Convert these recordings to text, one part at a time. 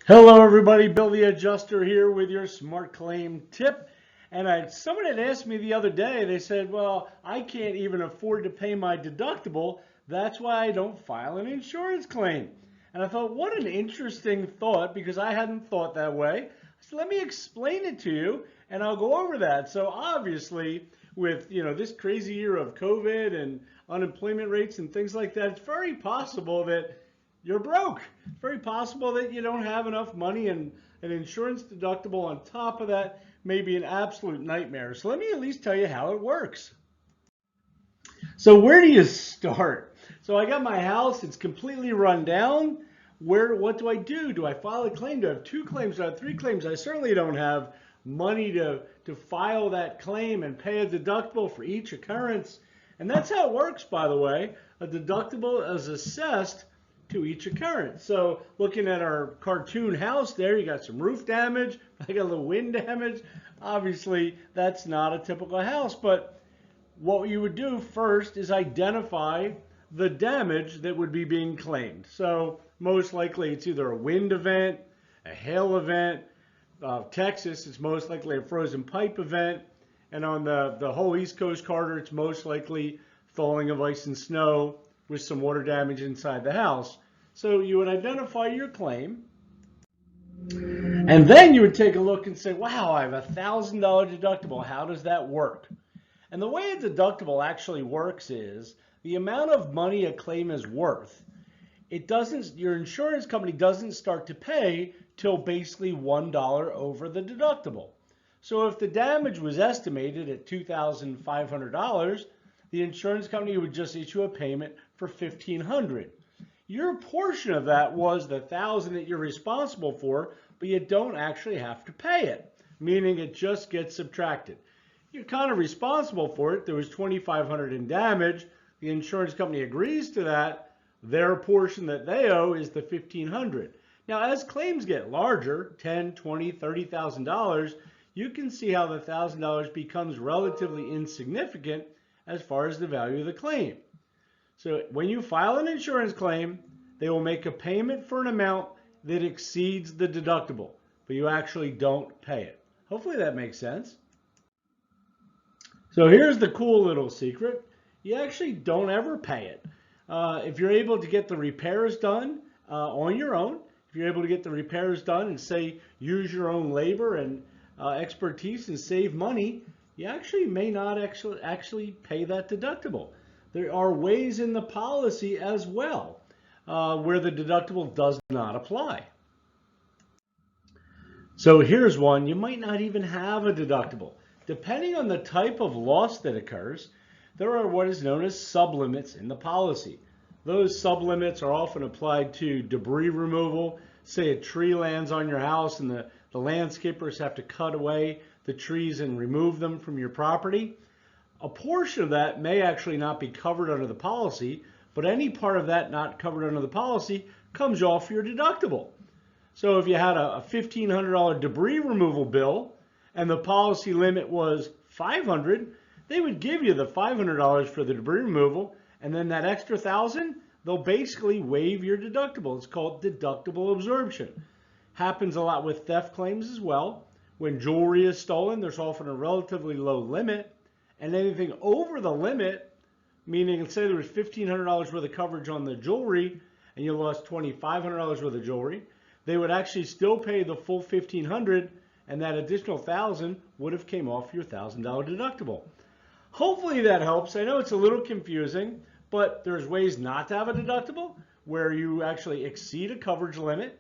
Hello everybody, Bill the Adjuster here with your smart claim tip. And someone had asked me the other day, they said, well, I can't even afford to pay my deductible. That's why I don't file an insurance claim. And I thought, what an interesting thought, because I hadn't thought that way. So let me explain it to you and I'll go over that. So obviously with this crazy year of COVID and unemployment rates and things like that, it's very possible that you're broke. It's very possible that you don't have enough money, and an insurance deductible on top of that may be an absolute nightmare. So let me at least tell you how it works. So where do you start? So I got my house, it's completely run down. What do I do? Do I file a claim? Do I have two claims? Do I have three claims? I certainly don't have money to file that claim and pay a deductible for each occurrence. And that's how it works, by the way. A deductible is assessed to each occurrence. So looking at our cartoon house there, you got some roof damage, I got a little wind damage. Obviously, that's not a typical house, but what you would do first is identify the damage that would be being claimed. So most likely it's either a wind event, a hail event. Texas, it's most likely a frozen pipe event. And on the whole East Coast corridor, it's most likely thawing of ice and snow with some water damage inside the house. So you would identify your claim, and then you would take a look and say, wow, I have $1,000 deductible. How does that work? And the way a deductible actually works is the amount of money a claim is worth. Your insurance company doesn't start to pay till basically $1 over the deductible. So if the damage was estimated at $2,500, the insurance company would just issue a payment for $1,500. Your portion of that was the $1,000 that you're responsible for, but you don't actually have to pay it, meaning it just gets subtracted. You're kind of responsible for it. There was $2,500 in damage. The insurance company agrees to that. Their portion that they owe is the $1,500. Now, as claims get larger, $10,000, $20,000, $30,000, you can see how the $1,000 becomes relatively insignificant as far as the value of the claim. So when you file an insurance claim, they will make a payment for an amount that exceeds the deductible, but you actually don't pay it. Hopefully that makes sense. So here's the cool little secret. You actually don't ever pay it. If you're able to get the repairs done on your own, if you're able to get the repairs done and say use your own labor and expertise and save money, you actually may not actually pay that deductible. There are ways in the policy as well where the deductible does not apply. So here's one. You might not even have a deductible. Depending on the type of loss that occurs, there are what is known as sublimits in the policy. Those sublimits are often applied to debris removal. Say a tree lands on your house and the landscapers have to cut away the trees and remove them from your property. A portion of that may actually not be covered under the policy, but any part of that not covered under the policy comes off your deductible. So if you had a $1,500 debris removal bill and the policy limit was $500, they would give you the $500 for the debris removal, and then that extra $1,000, they'll basically waive your deductible. It's called deductible absorption. Happens a lot with theft claims as well. When jewelry is stolen, there's often a relatively low limit, and anything over the limit, meaning let's say there was $1,500 worth of coverage on the jewelry and you lost $2,500 worth of jewelry, they would actually still pay the full $1,500, and that additional $1,000 would have came off your $1,000 deductible. Hopefully that helps. I know it's a little confusing, but there's ways not to have a deductible where you actually exceed a coverage limit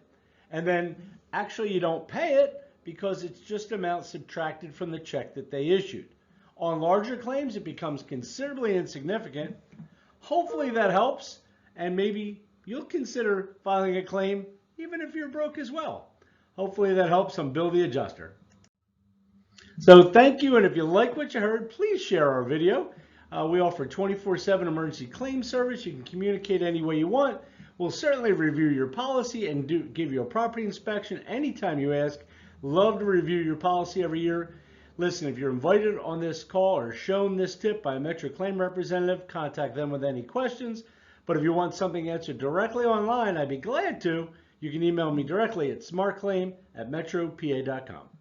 and then actually you don't pay it because it's just amount subtracted from the check that they issued. On larger claims, it becomes considerably insignificant. Hopefully that helps, and maybe you'll consider filing a claim even if you're broke as well. Hopefully that helps. I'm Bill the Adjuster. So thank you, and if you like what you heard, please share our video. We offer 24/7 emergency claim service. You can communicate any way you want. We'll certainly review your policy and give you a property inspection anytime you ask. Love to review your policy every year. Listen, if you're invited on this call or shown this tip by a Metro claim representative, contact them with any questions. But if you want something answered directly online, I'd be glad to. You can email me directly at smartclaim@metropa.com.